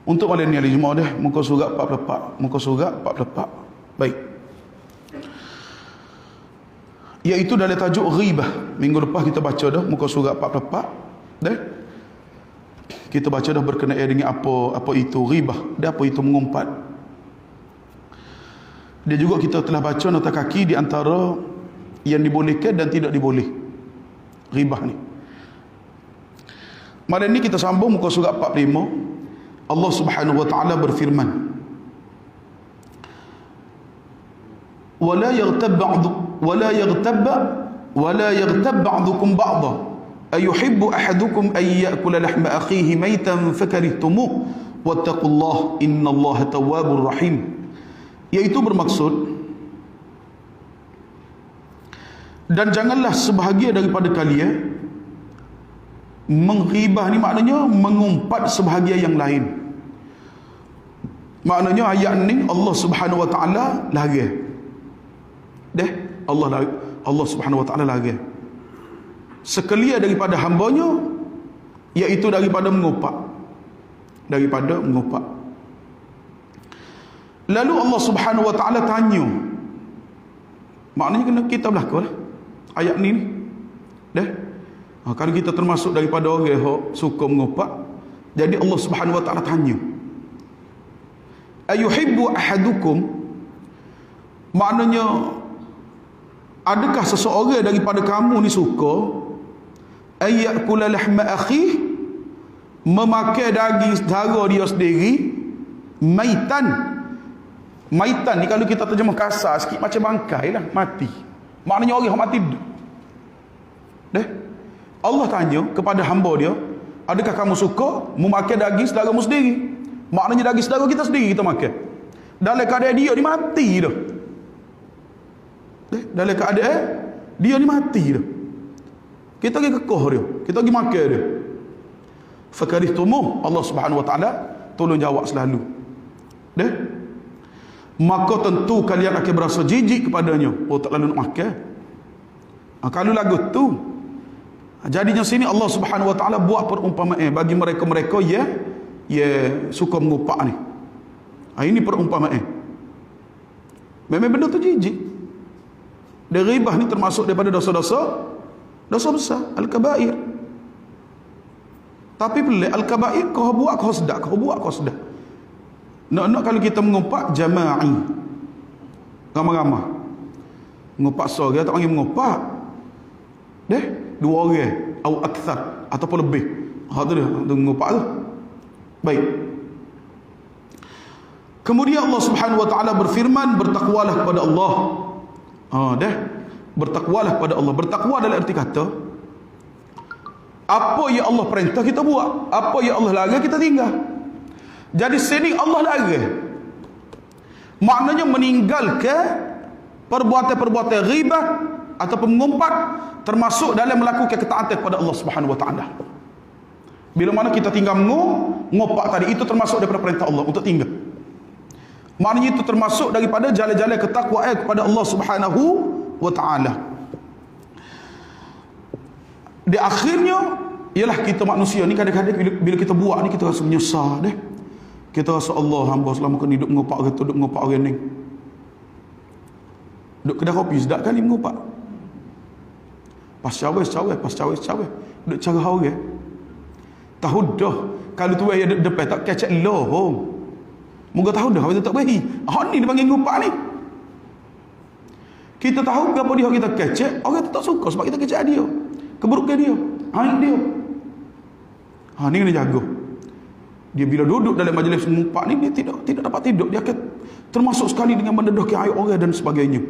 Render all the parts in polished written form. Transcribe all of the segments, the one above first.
Untuk malam ni hari Jumaat dah, muka surat 44. Muka surat 44. Baik. Iaitu dalam tajuk ghibah. Minggu lepas kita baca dah muka surat 44. Dah. Kita baca dah berkenaan dengan apa itu ghibah dan apa itu mengumpat. Dia juga kita telah baca nota kaki di antara yang dibolehkan dan tidak diboleh. Ghibah ni. Malam ni kita sambung muka surat 45. Allah Subhanahu wa taala berfirman, "Wala yaghtab ba'dukum ba'dha ayuhibbu ahadukum ay ya'kula lahma akhihi maytan fakarihtumuh wattaqullaha innallaha tawwabur rahim." Iaitu bermaksud, dan janganlah sebahagia daripada kalian menghibah, ni maknanya mengumpat sebahagia yang lain. Maknanya ayat ni Allah Subhanahu wa taala larang. Allah Subhanahu wa taala larang sekelia daripada hambanya, iaitu daripada mengumpat. Lalu Allah Subhanahu wa taala tanya, maknanya kena kita belakanglah ayat ni. Kalau kita termasuk daripada orang yang suka mengumpat, jadi Allah Subhanahu wa taala tanya, ayuhibbu ahadukum, maknanya adakah seseorang daripada kamu ni suka ayyakula lahma akhi, memakai daging saudara dia sendiri, maitan ni kalau kita terjemah kasar sikit macam bangkai lah, mati. Maknanya orang yang mati. Allah tanya kepada hamba dia, adakah kamu suka memakai daging saudaramu sendiri? Maknanya daging saudara kita sendiri kita makan. Dalam keadaan dia ni mati dah. Dalam keadaan dia ni mati dah. Kita pergi kekoh dia, kita pergi makan dia. Fakarihtumuh, Allah Subhanahu wa taala tolong jawab selalu. Maka tentu kalian akan berasa jijik kepadanya. Oh, tak lalu nak makan. Kalau lagu tu, jadinya sini Allah Subhanahu wa taala buat perumpamaan bagi mereka-mereka yang suka mengumpat ni. Ini perumpamaan. Memang benda tu jijik. Dan ghibah ni termasuk daripada dosa-dosa besar, al-kabair. Tapi pelik, al-kabair kau buat kau sedap. Nak kalau kita mengumpat jama'i, ramai-ramai mengumpat seorang, tak panggil mengumpat dua orang atau akthar ataupun lebih. Tu dia mengumpat tu. Baik. Kemudian Allah Subhanahu wa taala berfirman, bertakwalah kepada Allah. Bertakwalah kepada Allah. Bertakwa dalam arti kata, apa yang Allah perintah kita buat, apa yang Allah larang kita tinggal. Jadi sini Allah larang, maknanya meninggalkan perbuatan-perbuatan ghibah ataupun mengumpat, termasuk dalam melakukan ketaatan kepada Allah Subhanahu wa taala. Bila mana kita tinggal mengumpat tadi, itu termasuk daripada perintah Allah untuk tinggal. Maknanya itu termasuk daripada jalan-jalan ketakwaan kepada Allah Subhanahu wa taala. Di akhirnya ialah kita manusia ni kadang-kadang bila kita buat ni kita rasa menyesal Kita rasa Allah hamba selama kena duduk mengumpat orang tu, duduk mengumpat orang ni. Duduk kedai kopi sedap kali mengumpat. Pas cawe. Duduk cara orang. Tahu dah kalau tu yang depan tak kecek lohong. Moga tahu dah apa tak baik. Ni dia panggil ngumpat ni. Kita tahu kenapa dia kita kecek, orang tu tak suka sebab kita kecek dia. Keburukan dia, aib dia. Ni kena jaga. Dia bila duduk dalam majlis ngumpat ni, dia tidak dapat tidur. Dia akan termasuk sekali dengan mendedahkan aib orang dan sebagainya.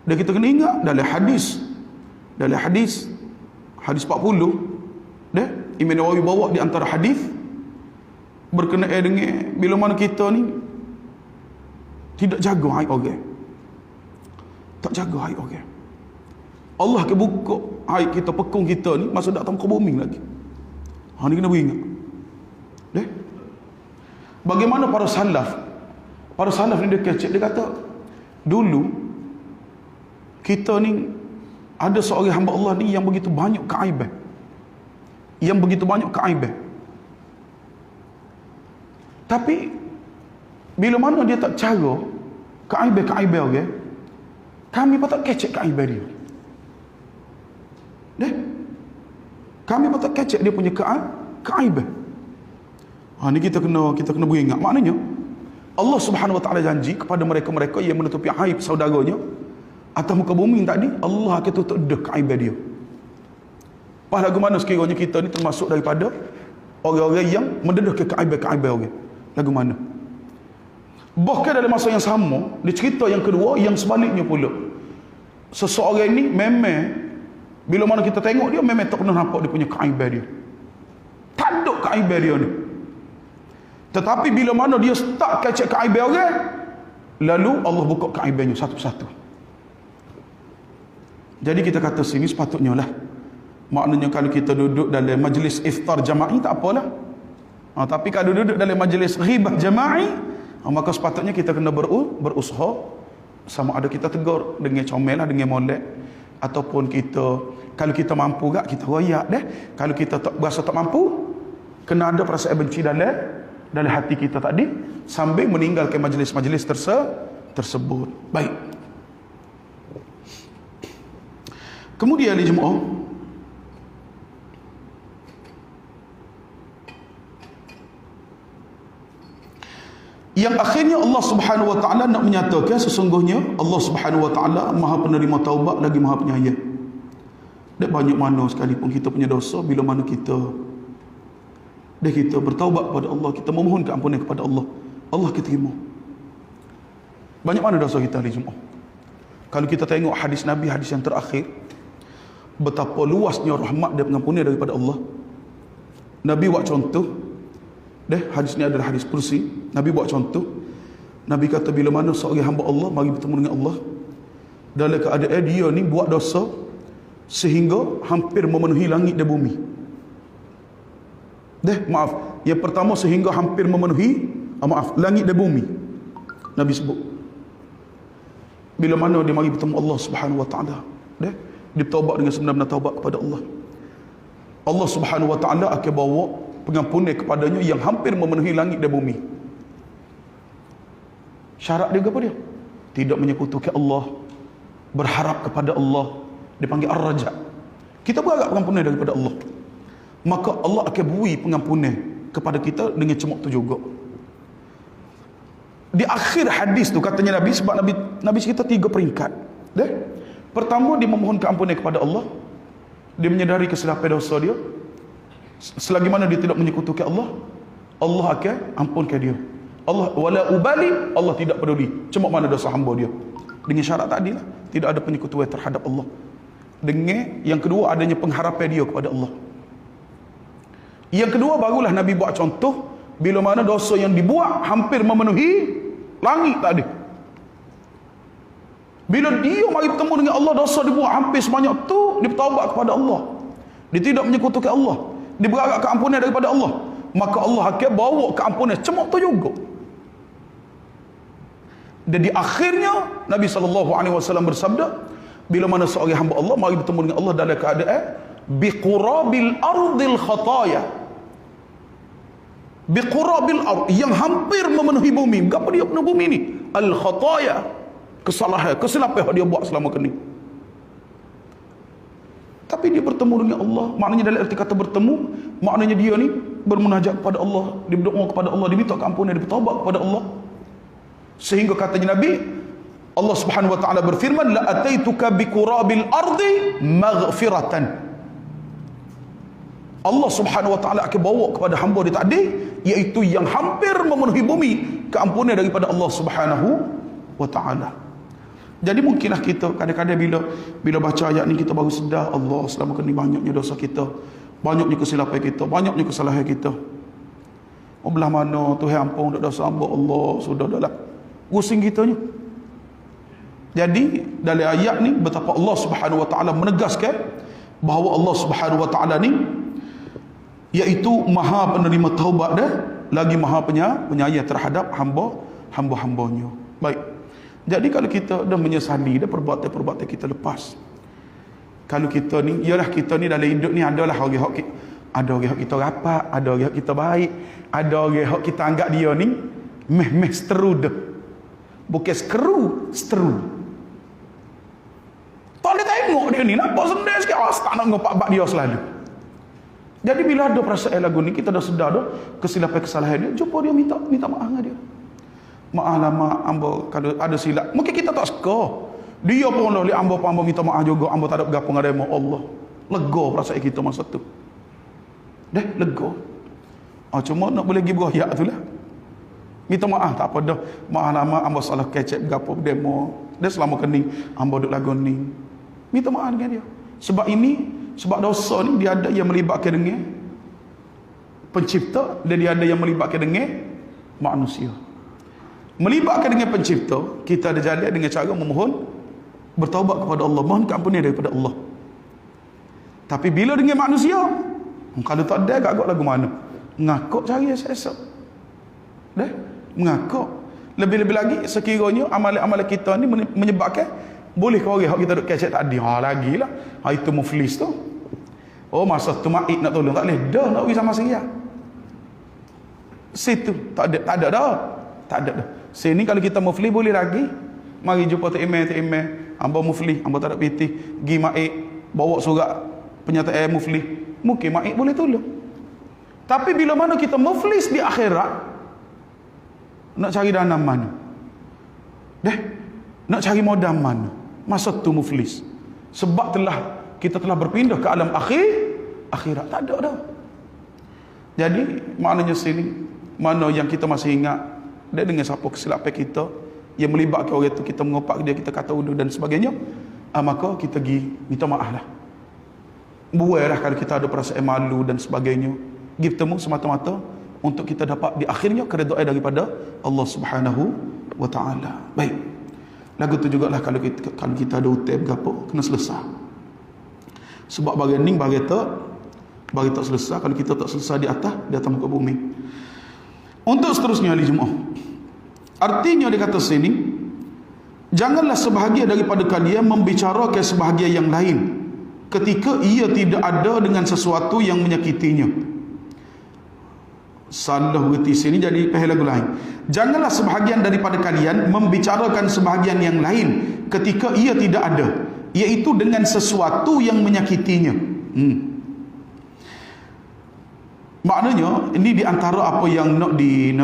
Dan kita kena ingat dalam hadis 40 Imam Nawawi bawa di antara hadis berkenaan dengan bila mana kita ni tidak jaga aib orang. Tak jaga aib orang. Allah akan buka aib kita, pekung kita ni masa datang ke bumi lagi. Ni kena beringat. Bagaimana para salaf ni dia kecek, dia kata dulu kita ni ada seorang hamba Allah ni yang begitu banyak keaiban. Tapi bila mana dia tak cara keaiban-keaiban orang, kami pun tak kecek keaiban dia. Kami pun tak kecek dia punya keaiban. Ni kita kena beringat. Maknanya Allah Subhanahu Wa Taala janji kepada mereka-mereka yang menutupi aib saudaranya atas muka bumi tadi, Allah akan tutup dah keaiban dia. Pas lagu mana sekiranya kita ni termasuk daripada orang-orang yang mendedahkan keaiban-keaiban orang. Lagu mana? Bahkan dalam masa yang sama, di cerita yang kedua yang sebaliknya pula. Seseorang ni memang bila mana kita tengok dia memang tak pernah nampak dia punya keaiban dia. Tak ada keaiban dia ni. Tetapi bila mana dia start kecek keaiban orang, lalu Allah buka keaibannya satu-satu. Jadi kita kata sini sepatutnya lah. Maknanya kalau kita duduk dalam majlis iftar jama'i tak apalah. Tapi kalau duduk dalam majlis ghibah jama'i, maka sepatutnya kita kena berusaha, sama ada kita tegur dengan comel lah, dengan molek, ataupun kita kalau kita mampu gak kita royak deh. Kalau kita tak berasa tak mampu, kena ada perasaan benci dalam hati kita tadi sambil meninggalkan majlis-majlis tersebut. Baik. Kemudian di jemaah, yang akhirnya Allah Subhanahu Wa Taala nak menyatakan sesungguhnya Allah Subhanahu Wa Taala Maha penerima taubat lagi Maha penyayang. Dan banyak mana sekalipun kita punya dosa, bila mana kita bertaubat kepada Allah, kita memohon keampunan kepada Allah, Allah akan terima. Banyak mana dosa kita hari Jumaat. Kalau kita tengok hadis Nabi, hadis yang terakhir, betapa luasnya rahmat dan pengampunan daripada Allah. Nabi buat contoh, hadis ni adalah hadis kursi. Nabi buat contoh. Nabi kata bila mana seorang hamba Allah mari bertemu dengan Allah, dalam keadaan dia ni buat dosa sehingga hampir memenuhi langit dan bumi. Yang pertama sehingga hampir memenuhi langit dan bumi. Nabi sebut. Bila mana dia mari bertemu Allah Subhanahu Wa Taala, dia taubat dengan sebenar-benar taubat kepada Allah, Allah Subhanahu Wa Taala akan bawa pengampunan kepadanya yang hampir memenuhi langit dan bumi. Syarat dia apa dia? Tidak menyekutukan Allah, berharap kepada Allah, dipanggil ar-raja. Kita berharap pengampunan daripada Allah, maka Allah akan beri pengampunan kepada kita dengan cemok tu juga. Di akhir hadis tu katanya Nabi, sebab Nabi cerita 3 peringkat. Pertama, dia memohon keampunan kepada Allah, dia menyedari kesilapan dosa dia. Selagi mana dia tidak menyekutukan Allah, Allah akan ampunkan dia. Allah wala ubali, Allah tidak peduli cuma mana dosa hamba dia. Dengan syarat tadi lah, tidak ada penyekutuan terhadap Allah. Dengan yang kedua, adanya pengharapan dia kepada Allah. Yang kedua, barulah Nabi buat contoh bila mana dosa yang dibuat hampir memenuhi langit tadi. Bila dia mari bertemu dengan Allah, dosa dibuat hampir sebanyak tu, dia bertaubat kepada Allah, dia tidak menyekutukan Allah, dia berharap keampunan daripada Allah, maka Allah akan bawa keampunan cemok tu juga. Dan di akhirnya Nabi SAW bersabda, bila mana seorang hamba Allah mari bertemu dengan Allah dalam keadaan biqurabil ardil khataya, biqurabil ard, yang hampir memenuhi bumi. Apa dia penuh bumi ni? Al khataya, kesalahan, kesilapan dia buat selama ini. Tapi dia bertemu dengan Allah. Maknanya dalam arti kata bertemu, maknanya dia ni bermunajat kepada Allah, dia berdoa kepada Allah, dia minta keampunan, dia bertaubat kepada Allah. Sehingga katanya Nabi, Allah Subhanahu Wa Taala berfirman, la ataituka biqurabil ardi maghfiratan. Allah Subhanahu Wa Taala akan bawa kepada hamba dia tadi, iaitu yang hampir memenuhi bumi, keampunan daripada Allah Subhanahu Wa Taala. Jadi mungkinlah kita kadang-kadang bila baca ayat ni kita baru sedar, Allah selama ini banyaknya dosa kita, banyaknya kesilapan kita, banyaknya kesalahan kita. Belah mana Tuhan ampun dosa hamba Allah, sudah dah pusing kitanya. Jadi dalam ayat ni betapa Allah Subhanahu Wa Taala menegaskan bahawa Allah Subhanahu Wa Taala ni iaitu Maha penerima taubat dah, lagi Maha penyayang terhadap hamba-hambanya. Baik. Jadi kalau kita dah menyesali dah perbuatan-perbuatan kita lepas, kalau kita ni, ialah kita ni dalam hidup ni adalah orang Ada orang kita rapat, ada orang kita baik, ada orang kita anggap dia ni meh seteru dah. Bukan seteru. Tak boleh tengok dia ni, nampak sendiri sikit, tak nak ngopak dia selalu. Jadi bila ada perasaan lagu ni, kita dah sedar dah kesilapan kesalahan dia, jumpa dia minta maaf dengan dia. Maaf lah mak, hamba kalau ada silap. Mungkin kita tak suka. Dia pun lah, hamba minta maaf juga, hamba tak ada bergapa dengan dia, Allah. Lega perasaan kita masa tu. Lega. Cuma nak boleh pergi berayak tu lah. Minta maaf, tak apa dah. Maaf lah mak, hamba salah kecek bergapa demo. Dia selama kening, hamba duduk lagu ni. Minta maaf dengan dia. Sebab dosa ni dia ada yang melibatkan dengan pencipta dan dia ada yang melibatkan dengan manusia. Melibatkan dengan pencipta, kita ada jalan dengan cara memohon bertaubat kepada Allah, mohon keampunan daripada Allah. Tapi bila dengan manusia, kalau tak ada agak lagu mana? Ngakak cari esok. Mengakak. Lebih-lebih lagi sekiranya amalan-amalan kita ni menyebabkan boleh ke orang kita duk kecek tadi. Lagilah. Itu muflis tu. Masa tu maik nak tolong tak boleh. Dah nak pergi sama saya. Situ tak ada dah. Sini kalau kita muflis boleh lagi. Mari jumpa Tok Imam. Hamba muflis, hamba tak ada piti. Gi maik bawa surat penyataan muflis. Mungkin maik boleh tolong. Tapi bila mana kita muflis di akhirat, nak cari dana mana? Nak cari modal mana? Masa tu muflis. Sebab kita telah berpindah ke alam akhirat. Tak ada dah. Jadi maknanya sini, mana yang kita masih ingat dia dengan siapa kesilapan kita yang melibatkan orang itu, kita mengopak dia, kita kata udur dan sebagainya, maka kita pergi minta maaf lah. Buailah kalau kita ada perasaan malu dan sebagainya. Pergi bertemu semata-mata untuk kita dapat di akhirnya keredaan daripada Allah Subhanahu wa taala. Baik. Lagu tu jugalah kalau kita ada hutang berapa kena selesai. Sebab bagian ni bagi tak selesai, kalau kita tak selesai di atas muka bumi. Untuk seterusnya ahli Jumaat. Artinya dia kata sini, janganlah sebahagian daripada kalian membicarakan sebahagian yang lain ketika ia tidak ada dengan sesuatu yang menyakitinya. Salah berarti sini jadi pahal lagu lain. Janganlah sebahagian daripada kalian membicarakan sebahagian yang lain ketika ia tidak ada, iaitu dengan sesuatu yang menyakitinya. Maknanya ini di antara apa yang nak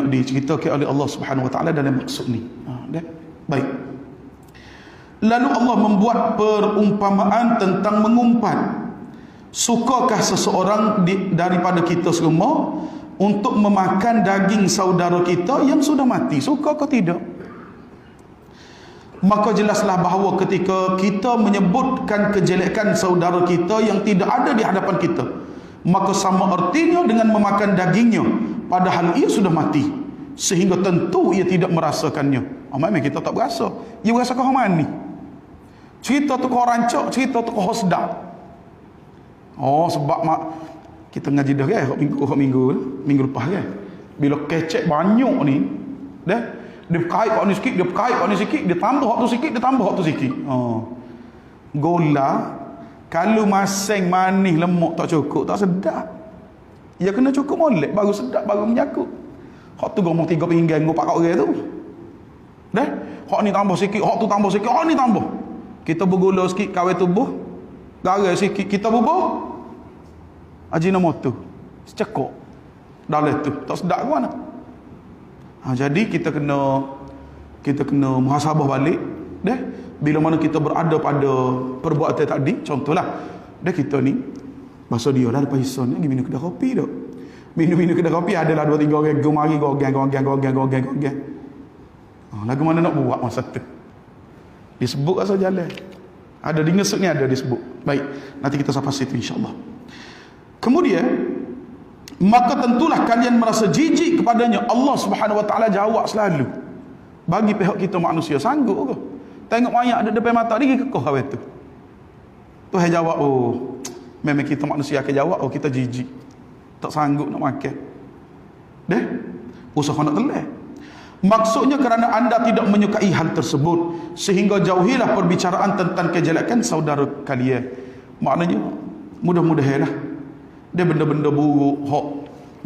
diceritakan oleh Allah Subhanahu wa taala dalam maksud ni. Baik. Lalu Allah membuat perumpamaan tentang mengumpat. Sukakah seseorang daripada kita semua untuk memakan daging saudara kita yang sudah mati? Suka ke tidak? Maka jelaslah bahawa ketika kita menyebutkan kejelekan saudara kita yang tidak ada di hadapan kita, maka sama artinya dengan memakan dagingnya, padahal ia sudah mati, sehingga tentu ia tidak merasakannya. Memang kita tak berasa. Ia berasa kau mana ni? Cerita tu kau rancak, cerita tu kau sedap. Sebab kita ngaji dah kan, minggu lepas kan. Bila kecek banyak ni, dia kait kau ni sikit, dia kait kau ni sikit, dia tambah hak tu sikit, dia tambah hak tu sikit. Gola kalau masing manis lemak tak cukup, tak sedap. Ia kena cukup molek baru sedap, baru menyakut. Hak tu ngomong 3 pinggan ngomong 4 orang tu. Hak ni tambah sikit, hak tu tambah sikit, hak ni tambah. Kita bergula sikit kawin tubuh, garam sikit kita bubuh, ajinomoto secekok dalam tu, tak sedap ke mana. Jadi kita kena muhasabah balik. Bila mana kita berada pada perbuatan tadi, contohlah kita ni bahasa dia lah lepas hisan ni pergi minum kedai kopi dah. Minum kedai kopi adalah 2-3 orang gemari gogang. Lagu mana nak buat masa tu? Disebut asal jalan. Ada di ngesuk ni, ada disebut. Baik, nanti kita sampai situ insya-Allah. Kemudian maka tentulah kalian merasa jijik kepadanya. Allah Subhanahu wa taala jawab selalu. Bagi pihak kita manusia sanggup ke? Tengok mayat ada depan mata dia kekoh awak tu. Tuhan jawab, memang kita manusia akan jawab, kita jijik. Tak sanggup nak makan. Usaha nak telan. Maksudnya kerana anda tidak menyukai hal tersebut, sehingga jauhilah perbicaraan tentang kejelekan saudara kalian. Maknanya mudah-mudahanlah Dia benda-benda buruk hok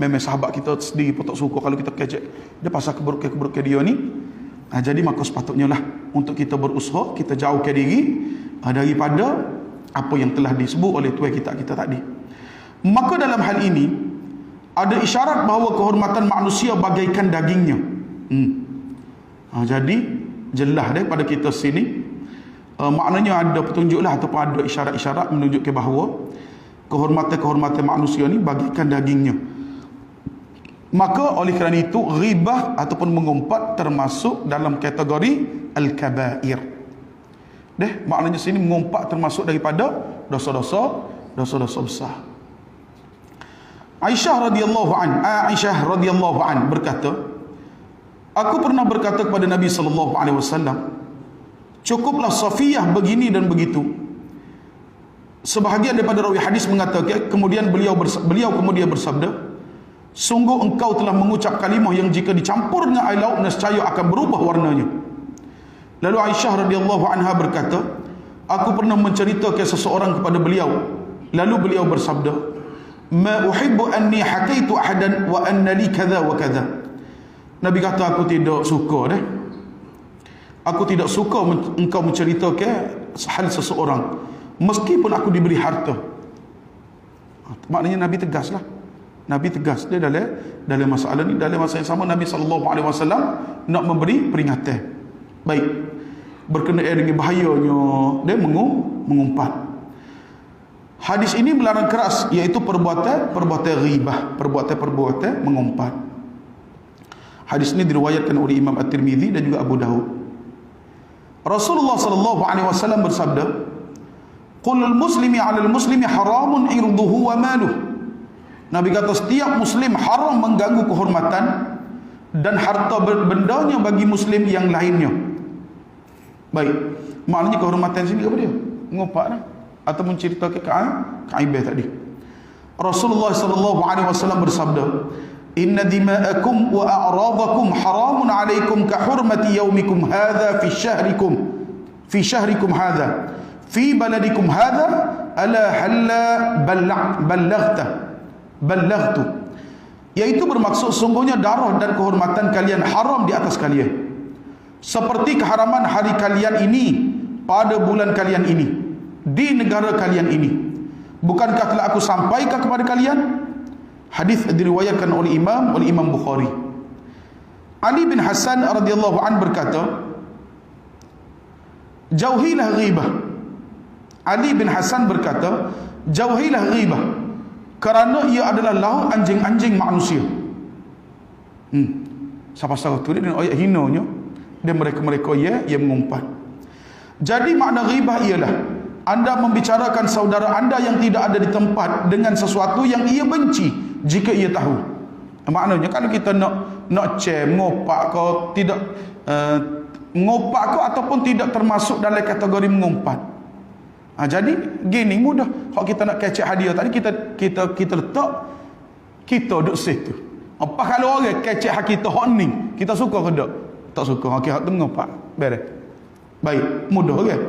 memang sahabat kita sendiri pun tak suka kalau kita kecek. Dia pasal keburukan dia ni. Jadi maka sepatutnya lah untuk kita berusaha, kita jauhkan diri daripada apa yang telah disebut oleh tuan kita tadi. Maka dalam hal ini ada isyarat bahawa kehormatan manusia bagaikan dagingnya. Jadi jelas daripada kita sini maknanya ada petunjuk lah ataupun ada isyarat-isyarat menunjukkan bahawa kehormatan manusia ni bagaikan dagingnya. Maka oleh kerana itu ghibah ataupun mengumpat termasuk dalam kategori al-kabair. Maknanya sini mengumpat termasuk daripada dosa-dosa besar. Aisyah radhiyallahu an berkata, aku pernah berkata kepada Nabi sallallahu alaihi wasallam, cukuplah Safiyah begini dan begitu. Sebahagian daripada rawi hadis mengatakan kemudian beliau kemudian bersabda, sungguh engkau telah mengucap kalimah yang jika dicampur dengan air laut nescaya akan berubah warnanya. Lalu Aisyah radhiyallahu anha berkata, aku pernah menceritakan seseorang kepada beliau, lalu beliau bersabda, ma uhibbu anni hakaitu ahadan wa anna li kadza wa kadza. Nabi kata, aku tidak suka aku tidak suka engkau menceritakan hal seseorang meskipun aku diberi harta. Maknanya Nabi tegas lah. Nabi tegas dia dalam masalah ni. Dalam masa yang sama Nabi SAW nak memberi peringatan. Baik, berkenaan dengan bahayanya dia mengumpat. Hadis ini melarang keras, iaitu perbuatan ghibah, perbuatan mengumpat. Hadis ini diriwayatkan oleh Imam At-Tirmidzi dan juga Abu Daud. Rasulullah SAW bersabda, qulul muslimi 'alal muslimi haramun 'irduhu wa maluh. Nabi kata setiap muslim haram mengganggu kehormatan dan harta bendanya bagi muslim yang lainnya. Baik, maknanya kehormatan sini apa dia? Ngumpat dah atau menceritakan keaibah tadi. Rasulullah SAW bersabda, inna dima'akum wa a'radakum haramun 'alaikum ka hurmati yaumikum hadha fi syahrikum hadha fi baladikum hadha ala halla ballaghtu, yaitu bermaksud sungguhnya darah dan kehormatan kalian haram di atas kalian seperti keharaman hari kalian ini pada bulan kalian ini di negara kalian ini. Bukankah telah aku sampaikan kepada kalian? Hadis diriwayatkan oleh Imam Bukhari. Ali bin Hasan radhiyallahu an berkata, jauhilah ghibah. Ali bin Hasan berkata, jauhilah ghibah kerana ia adalah lauk anjing-anjing manusia. Siapa sahaja tu dia ayat hinanya dan mereka-mereka yang mengumpat. Jadi makna ghibah ialah anda membicarakan saudara anda yang tidak ada di tempat dengan sesuatu yang ia benci jika ia tahu. Maknanya kalau kita nak ngopak kau tidak ngopak kau ataupun tidak termasuk dalam kategori mengumpat. Jadi gini mudah. Kalau kita nak kecek hadiah tadi kita letak, kita duduk situ. Apa kalau orang kecek hak kita hak ni, kita suka ke tak? Tak suka. Hak tu mengumpat. Beres. Baik, mudah kan?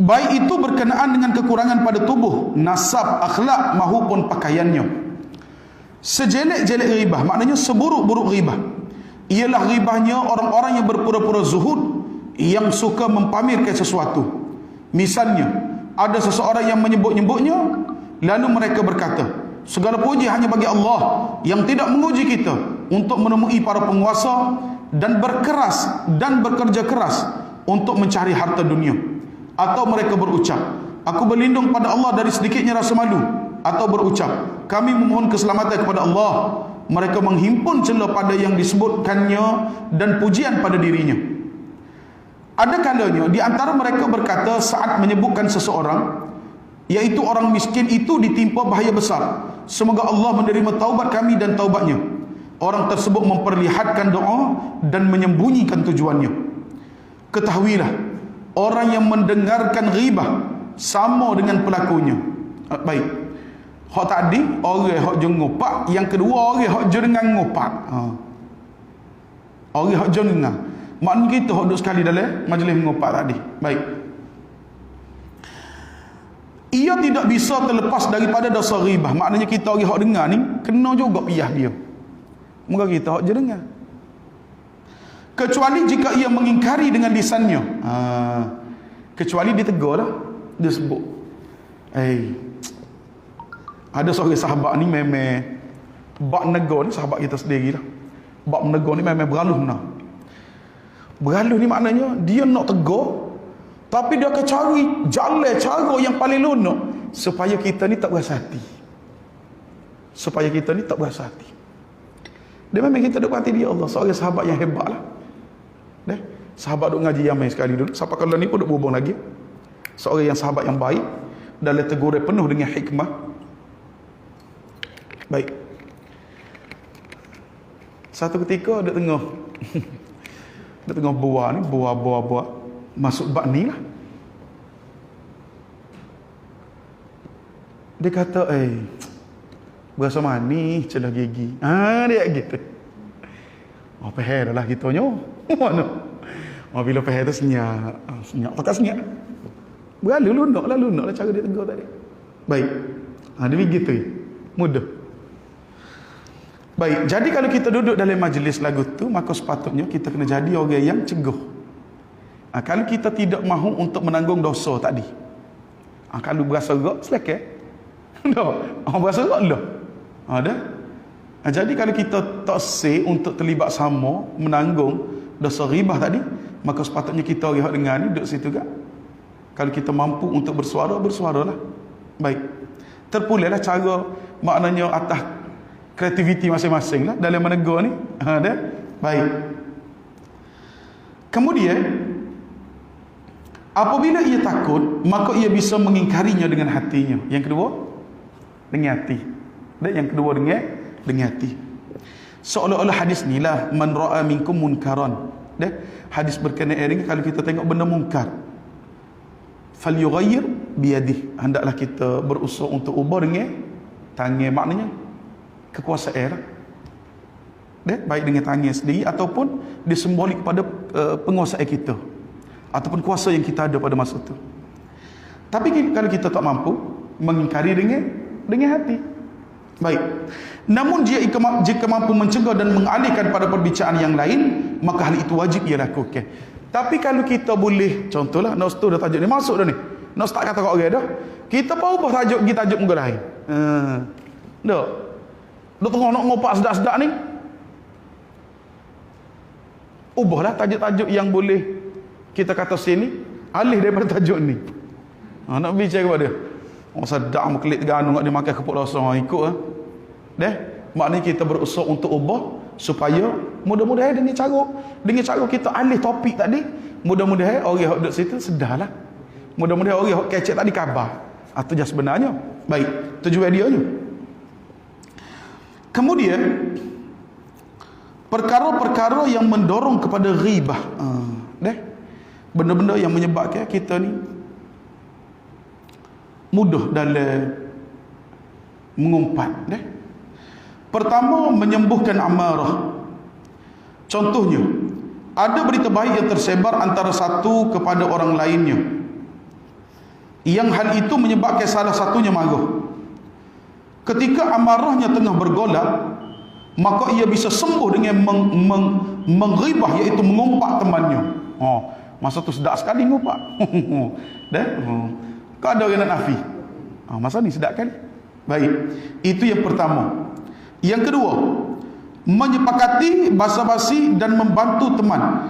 Baik itu berkenaan dengan kekurangan pada tubuh, nasab, akhlak maupun pakaiannya. Sejelek-jelek ghibah, maknanya seburuk-buruk ghibah, ialah ghibahnya orang-orang yang berpura-pura zuhud, yang suka mempamerkan sesuatu. Misalnya, ada seseorang yang menyebut-nyebutnya, lalu mereka berkata, segala puji hanya bagi Allah yang tidak menguji kita untuk menemui para penguasa dan bekerja keras untuk mencari harta dunia. Atau mereka berucap, aku berlindung pada Allah dari sedikitnya rasa malu. Atau berucap, kami memohon keselamatan kepada Allah. Mereka menghimpun celah pada yang disebutkannya dan pujian pada dirinya. Ada kalanya di antara mereka berkata saat menyebutkan seseorang, yaitu orang miskin itu ditimpa bahaya besar, semoga Allah menerima taubat kami dan taubatnya. Orang tersebut memperlihatkan doa dan menyembunyikan tujuannya. Ketahuilah, orang yang mendengarkan ghibah sama dengan pelakunya. Baik, hak tadi orang hak jengopak, yang kedua orang hak jenengan ngopak. Orang hak jenengan, maknanya kita hak duduk sekali dalam majlis mengopak tadi. Baik, ia tidak bisa terlepas daripada dosa ghibah. Maknanya kita orang hak dengar ni kena juga piyah dia. Moga kita hak je dengar. Kecuali jika ia mengingkari dengan lisannya. Kecuali dia tegur lah. Dia sebut, ada seorang sahabat ni memang bak negur ni, sahabat kita sendiri lah. Bak menegur ni memang beraluh benar. Beraluh ni maknanya dia nak tegur, tapi dia akan cari jalan cara yang paling lunak supaya kita ni tak berasa hati. Supaya kita ni tak berasa hati. Dia memang kita duk hati dia Allah. Seorang sahabat yang hebat lah. Sahabat duk ngaji Yaman sekali dulu. Sampai kalau ni pun duk berhubung lagi. Seorang yang sahabat yang baik, dalam teguran penuh dengan hikmah. Baik. Satu ketika duk tengah duk tengah buah ni, buah masuk bak ni lah. Dia kata, berasa manis celah gigi. Dia gitu. Peher dah lah gitunya. Mana? Bila peher tu senyap. Senyap tak senyap. Berlalu lunak lah cara dia tegur tadi. Baik. Dia begitu. Mudah. Baik. Jadi kalau kita duduk dalam majlis lagu tu, maka sepatutnya kita kena jadi orang yang ceguh. Kalau kita tidak mahu untuk menanggung dosa tadi. Kalau berasa gerak, selekeh. Tak. Berasa gerak dah. Ada. Jadi kalau kita tak say untuk terlibat sama menanggung dosa ghibah tadi, maka sepatutnya kita orang yang dengar ni duduk situ kan. Kalau kita mampu untuk bersuaralah. Baik. Terpulihlah cara, maknanya atas kreativiti masing-masing lah dalam menegur ni. Ada. Baik. Kemudian apabila ia takut, maka ia bisa mengingkarinya dengan hatinya. Yang kedua, dengan hati. Dan yang kedua dengan hati. Seolah-olah hadis ni lah, man ra'a minkum munkaran. Hadis berkenaan dengan kalau kita tengok benda mungkar, falyughayyir biyadih, hendaklah kita berusaha untuk ubah dengan tangan. Maknanya kekuasaan lah. Baik dengan tangan sendiri ataupun disimbolik kepada penguasaan kita ataupun kuasa yang kita ada pada masa itu. Tapi kalau kita tak mampu mengingkari dengan hati. Baik. Namun jika mampu mencegah dan mengalihkan pada perbicaraan yang lain, maka hal itu wajib ia lakukan. Tapi kalau kita boleh, contohlah nak start dah tajuk ni masuk dah ni. Nak start kata kat orang dah. Kita pun ubah tajuk kita tajuk muka lain. Dah. Dah tengok nak ngopak sedap-sedap ni. Ubahlah tajuk-tajuk yang boleh kita kata sini, alih daripada tajuk ni. Nak bicara kepada dia. Sedap meklik ganu nak dia makan kepuk rasa ikut maknanya kita berusaha untuk ubah supaya mudah-mudahan dengan cara kita alih topik tadi, mudah-mudahan orang yang duduk situ sedahlah, mudah-mudahan orang yang kecek tadi khabar atau je sebenarnya. Baik, tujuan dia ni. Kemudian perkara-perkara yang mendorong kepada ghibah, benda-benda yang menyebabkan kita ni mudah dalam mengumpat. Pertama, menyembuhkan amarah. Contohnya, ada berita baik yang tersebar antara satu kepada orang lainnya, yang hal itu menyebabkan salah satunya marah. Ketika amarahnya tengah bergolak, maka ia bisa sembuh dengan mengghibah, iaitu mengumpat temannya. Masa tu sedap sekali ngumpat. Kau ada orang nak nafi. Masa ni sedap kan? Baik. Itu yang pertama. Yang kedua, menyepakati basa-basi dan membantu teman.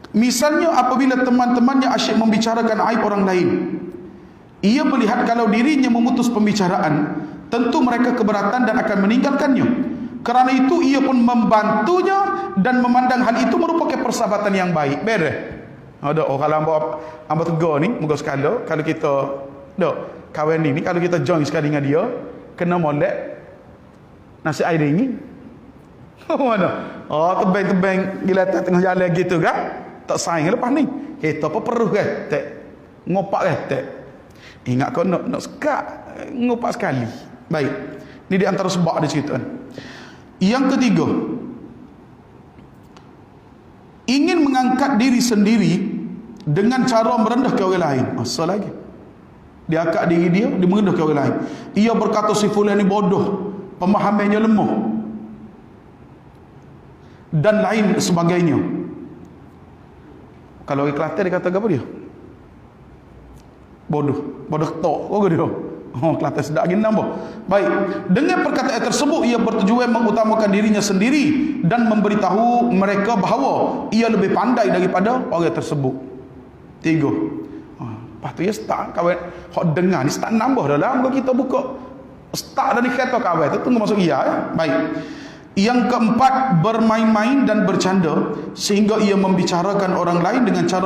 Misalnya apabila teman-temannya asyik membicarakan aib orang lain, ia melihat kalau dirinya memutus pembicaraan, tentu mereka keberatan dan akan meninggalkannya. Kerana itu ia pun membantunya dan memandang hal itu merupakan persahabatan yang baik. Beres. Ada kalau hamba tegur ni, moga sekala kalau kita kawan ni kalau kita join sekali dengan dia, kena molek nasi air dingin. Mana? Tebang-tebang gila tengah jalan gitu kan? Tak sayang lepas ni. Kita apa perlu ketek. Ngopak ketek. Ingat kau nak sekat ngopak sekali. Baik. Ni di antara sebab dia cerita. Yang ketiga, ingin mengangkat diri sendiri dengan cara merendahkan orang lain. Asal lagi. Dia angkat diri dia merendahkan orang lain. Ia berkata si fulan ni bodoh, pemahamannya lemah, dan lain sebagainya. Kalau orang Kelantan dia kata apa dia? Bodoh tok kau dia. Oh, Kelantan sedap gini nambah. Baik, dengan perkataan tersebut ia bertujuan mengutamakan dirinya sendiri dan memberitahu mereka bahawa ia lebih pandai daripada orang tersebut. 3. Lepas tu ya start kawan hok dengar ni start nambah dalam kita buka start dari kata kawan tu tunggu masuk iya ya. Baik. Yang keempat, bermain-main dan bercanda sehingga ia membicarakan orang lain dengan cara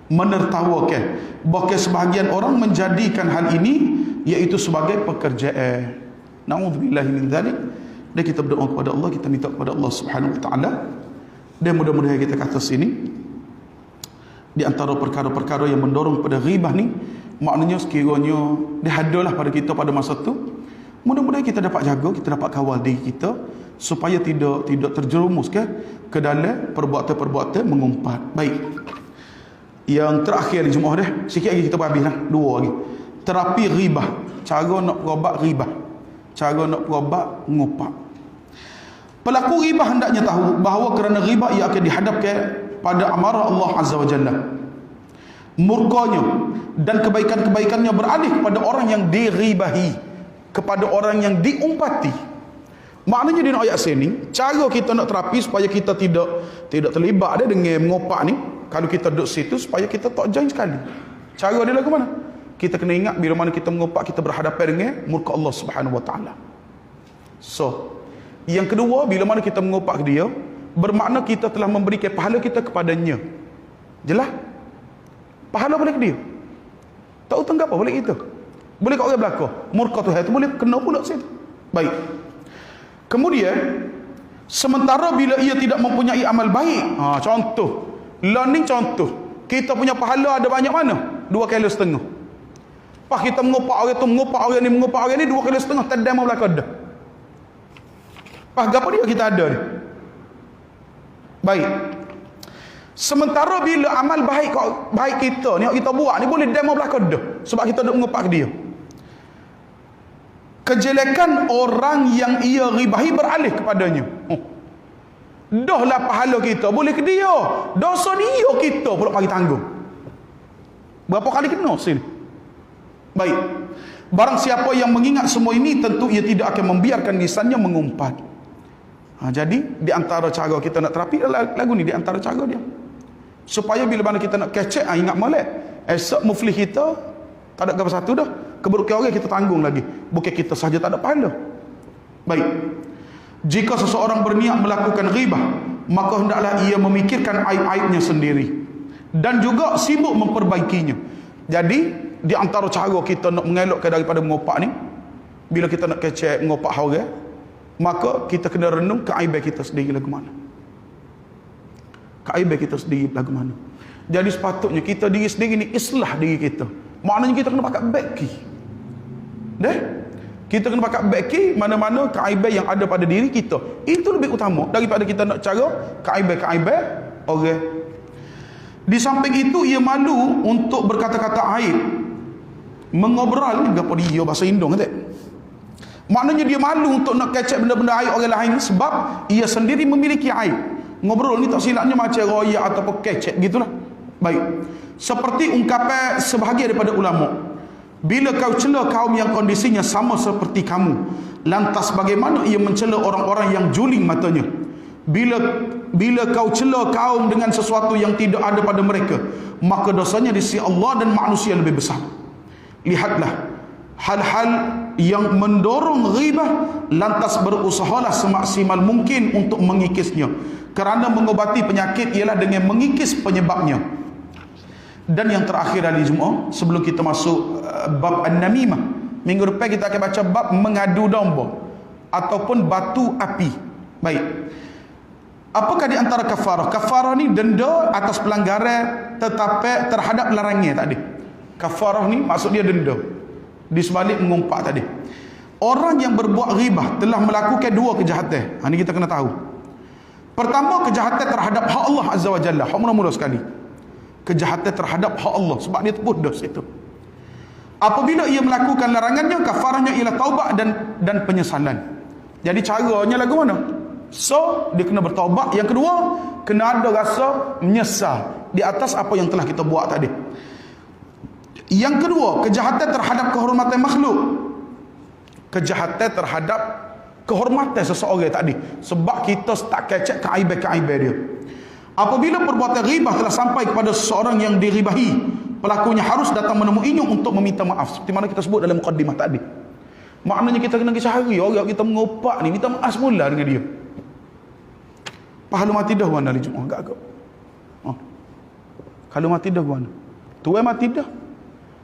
menertawakan. Bahkan sebahagian orang menjadikan hal ini iaitu sebagai pekerjaan. Nauzubillahi min dzalik. Dan kita berdoa kepada Allah, kita minta kepada Allah Subhanahu wa taala dan mudah-mudahan kita kata sini di antara perkara-perkara yang mendorong pada ghibah ni, maknanya sekiranya dia adalah pada kita pada masa tu, mudah-mudahan kita dapat jaga, kita dapat kawal diri kita supaya tidak terjerumus ke dalam perbuatan-perbuatan mengumpat. Baik. Yang terakhir ni jemaah dah, sikit lagi kita habislah, 2 lagi. Terapi ghibah, cara nak berobat ghibah, cara nak berobat ngumpat. Pelaku ghibah hendaknya tahu bahawa kerana ghibah ia akan dihadapkan pada amarah Allah Azza wa Jalla, murkanya, dan kebaikan-kebaikannya beralih kepada orang yang dighibahi, kepada orang yang diumpati. Maknanya di ayat sini, cara kita nak terapi supaya kita tidak terlibat dengan mengopak ni, kalau kita duduk situ supaya kita tak join sekali. Cara dia lagu mana? Kita kena ingat bila mana kita mengopak, kita berhadapan dengan murka Allah Subhanahu wa taala. So, yang kedua, bila mana kita mengopak dia, bermakna kita telah memberikan pahala kita kepadanya. Jelas? Pahala boleh ke dia. Tak hutang apa boleh kita. Boleh kat orang belakang. Murka Tuhan itu boleh kena pula situ. Baik. Kemudian, sementara bila ia tidak mempunyai amal baik. Contoh. Learning contoh. Kita punya pahala ada banyak mana? 2,5 kali. Pas kita mengopak orang tu, mengopak orang ni 2,5 kali terdam belakang dah. Pas apa dia kita ada ni? Baik. Sementara bila amal baik kita ni kita buat ni boleh demo belakang dah sebab kita duk mengopak dia. Kejelekan orang yang ia ribahi beralih kepadanya. Dah lah pahala kita boleh ke dia. Dosa dia kita pula bagi tanggung. Berapa kali kena sini? Baik. Barang siapa yang mengingat semua ini tentu ia tidak akan membiarkan lisannya mengumpat. Jadi di antara cara kita nak terapi lagu ni, di antara cara dia supaya bila mana kita nak kecek ingat molek esok muflih kita tak ada apa satu dah, keburukan orang kita tanggung lagi, bukan kita saja tak ada pahala. Baik, jika seseorang berniat melakukan ghibah maka hendaklah ia memikirkan aib-aibnya sendiri dan juga sibuk memperbaikinya. Jadi di antara cara kita nak mengelakkan daripada mengopak ni, bila kita nak kecek mengopak orang, maka kita kena renung keaiban kita sendiri lagu mana. Keaiban kita sendiri lagu mana. Jadi sepatutnya kita diri sendiri ni islah diri kita. Maknanya kita kena pakai beki. Dah? Kita kena pakai beki mana-mana keaiban yang ada pada diri kita. Itu lebih utama daripada kita nak cara keaiban-keaiban orang. Di samping itu ia malu untuk berkata-kata aib. Mengobrol ni apa dia bahasa Indong kata. Maknanya dia malu untuk nak kecek benda-benda aib orang lain sebab ia sendiri memiliki aib. Ngobrol ni tak silapnya macam royak ataupun kecek gitulah. Baik. Seperti ungkapan sebahagian daripada ulama, bila kau cela kaum yang kondisinya sama seperti kamu, lantas bagaimana ia mencela orang-orang yang juling matanya? Bila kau cela kaum dengan sesuatu yang tidak ada pada mereka, maka dosanya di sisi Allah dan manusia lebih besar. Lihatlah hal-hal yang mendorong ghibah, lantas berusahalah semaksimal mungkin untuk mengikisnya, kerana mengobati penyakit ialah dengan mengikis penyebabnya. Dan yang terakhir dari Jumaat sebelum kita masuk bab an-namimah, minggu depan kita akan baca bab mengadu domba ataupun batu api. Baik, apakah di antara kafarah? Kafarah ni denda atas pelanggaran tetapi terhadap larangnya tadi. Kafarah ni maksud dia denda di sebalik mengumpat tadi. Orang yang berbuat ghibah telah melakukan 2 kejahatan. Ini kita kena tahu. Pertama, kejahatan terhadap hak Allah Azza wa Jalla, hak mula-mula sekali. kejahatan terhadap hak Allah, sebab dia tebus dosa itu. Apabila ia melakukan larangannya, kafarahnya ialah taubat dan penyesalan. Jadi caranya lagu mana? So, dia kena bertaubat. Yang kedua, kena ada rasa menyesal di atas apa yang telah kita buat tadi. Yang kedua, kejahatan terhadap kehormatan makhluk. Kejahatan terhadap kehormatan seseorang tadi, sebab kita tak kecek keaiban-keaiban dia. Apabila perbuatan ghibah telah sampai kepada seseorang yang diribahi, pelakunya harus datang menemuinya untuk meminta maaf, seperti mana kita sebut dalam mukaddimah tadi. Maknanya kita kena cari orang kita mengopak ni, minta maaf semula dengan dia. Pahala mati dah mana hari Jumaat agak-agak. Kalau mati dah mana? Tuai mati dah.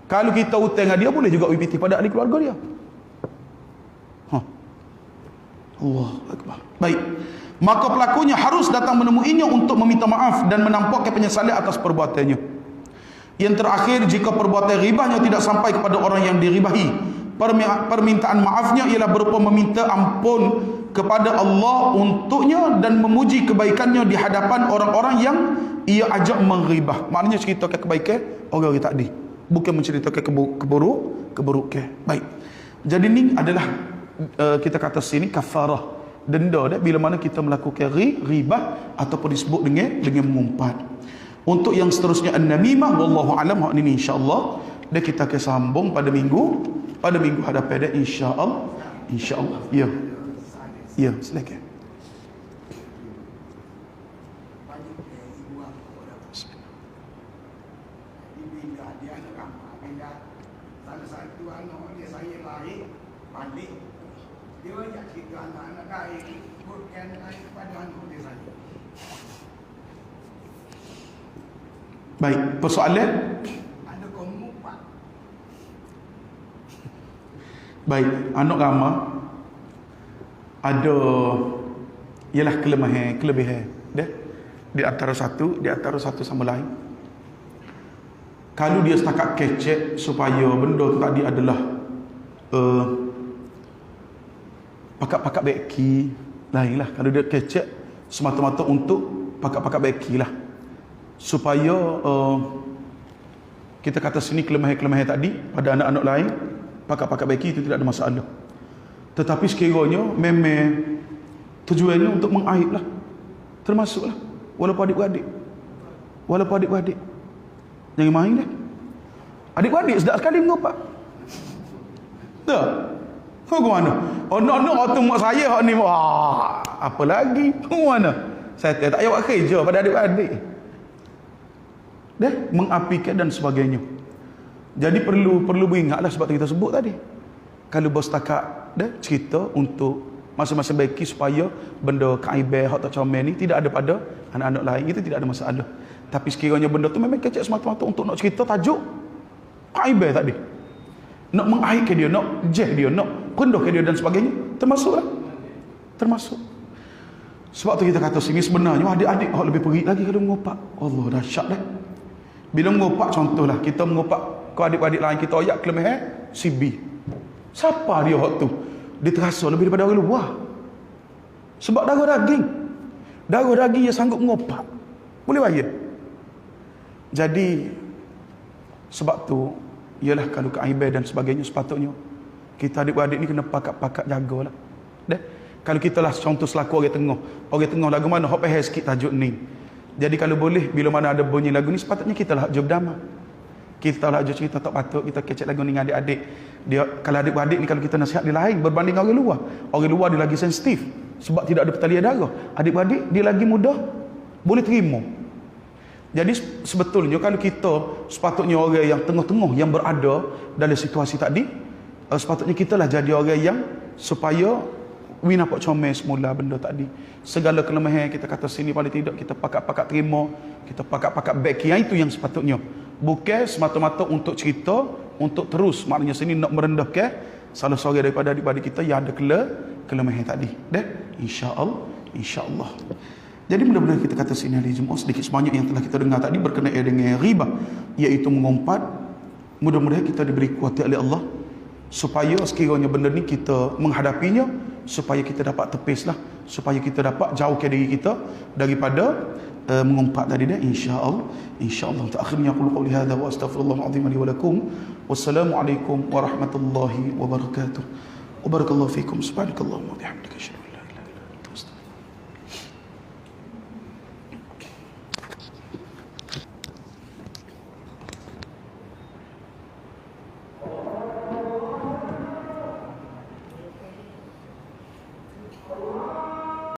Kalau kita hutang dengan dia, boleh juga UPT pada ahli keluarga dia. Allah Akbar. Baik. Maka pelakunya harus datang menemuinya untuk meminta maaf dan menampakkan penyesalan atas perbuatannya. Yang terakhir, jika perbuatan ribahnya tidak sampai kepada orang yang diribahi, permintaan maafnya ialah berupa meminta ampun kepada Allah untuknya dan memuji kebaikannya di hadapan orang-orang yang ia ajak mengribah. Maknanya ceritakan kebaikan orang tadi, bukan menceritakan keburukan. Baik. Jadi ini adalah kita kata sini kafarah, denda dah bila mana kita melakukan ribah ataupun disebut dengan mengumpat. Untuk yang seterusnya an-namimah, wallahu alam, hak ini insya-Allah dan kita akan sambung pada minggu hadapan dah insya-Allah. Ya. Ya, silakan. Dia banyak cerita anak-anak lain, bukan kepada anak dia saja. Baik, persoalan? Ada kompak. Baik, anak ramah ada ialah kelebihan dia di antara satu sama lain. Kalau dia setakat kecek supaya benda tu tadi adalah pakat-pakat beki lain lah. Kalau dia kecek semata-mata untuk pakat-pakat beki lah, supaya kita kata sini kelemahan-kelemahan tadi pada anak-anak lain, pakat-pakat beki itu tidak ada masalah. Tetapi sekiranya memang tujuannya untuk mengaib lah, termasuklah walaupun adik-beradik jangan main dah. Adik-beradik sedap sekali mengopak dah. Kau ke mana? Nak waktu mak saya hak ni, apa lagi? Ke mana? Saya tak payah buat kerja pada adik-adik. Dah mengapikan dan sebagainya. Jadi perlu beringatlah sebab kita sebut tadi. Kalau bos takat dah cerita untuk masing-masing baiki supaya benda kaibah hak tak comel ni tidak ada pada anak-anak lain, itu tidak ada masalah. Tapi sekiranya benda tu memang kecek semata-mata untuk nak cerita tajuk kaibah tadi, nak mengaibkan dia, nak dia, nak rendahkan dia dan sebagainya, termasuk. Sebab tu kita kata sini sebenarnya adik-adik hak lebih perit lagi kalau mengopak. Allah dahsyat dah. Bila mengopak, contohlah kita mengopak ke adik-adik lain, kita ayak kelemahan si B. Siapa dia hak tu? Dia terasa lebih daripada orang luar. Sebab darah daging yang sanggup mengopak. Boleh bayar. Jadi sebab tu ialah kalau keaiban dan sebagainya, sepatutnya kita adik-adik ni kena pakat-pakat jagalah. Dah. Kalau kita lah contoh selaku orang tengah lagu mana hok pahal sikit tajuk ni. Jadi kalau boleh bila mana ada bunyi lagu ni, sepatutnya kita lah jawab damai. Kita lah aja cerita tak patut kita kecek lagu ni dengan adik-adik. Dia kalau adik-adik ni kalau kita nasihat dia lain berbanding orang luar. Orang luar dia lagi sensitif sebab tidak ada pertalian darah. Adik-adik dia lagi mudah boleh terima. Jadi sebetulnya kalau kita sepatutnya orang yang tengah-tengah yang berada dalam situasi tadi, sepatutnya kita lah jadi orang yang supaya we nampak comel semula benda tadi. Segala kelemahan kita kata sini paling tidak kita pakat-pakat terima, kita pakat-pakat back. Yang itu yang sepatutnya. Bukan semata-mata untuk cerita, untuk terus maknanya sini nak merendahkan salah seorang daripada adik-adik kita yang ada kelemahan tadi. Dah? Insya-Allah. Jadi mudah-mudahan kita kata sini hari Jumaat sedikit sebanyak yang telah kita dengar tadi berkenaan dengan riba, iaitu mengumpat. Mudah-mudahan kita diberi kuasa oleh Allah supaya sekiranya benda ni kita menghadapinya, supaya kita dapat tepislah, supaya kita dapat jauhkan diri kita daripada mengumpat tadi dia, insya-Allah. Akhirnya aku qauli hadza wa astaghfirullahal azim li wa lakum. Wassalamualaikum warahmatullahi wabarakatuh. Wa barakallahu fikum. Subhanakallahumma wa bihamdika.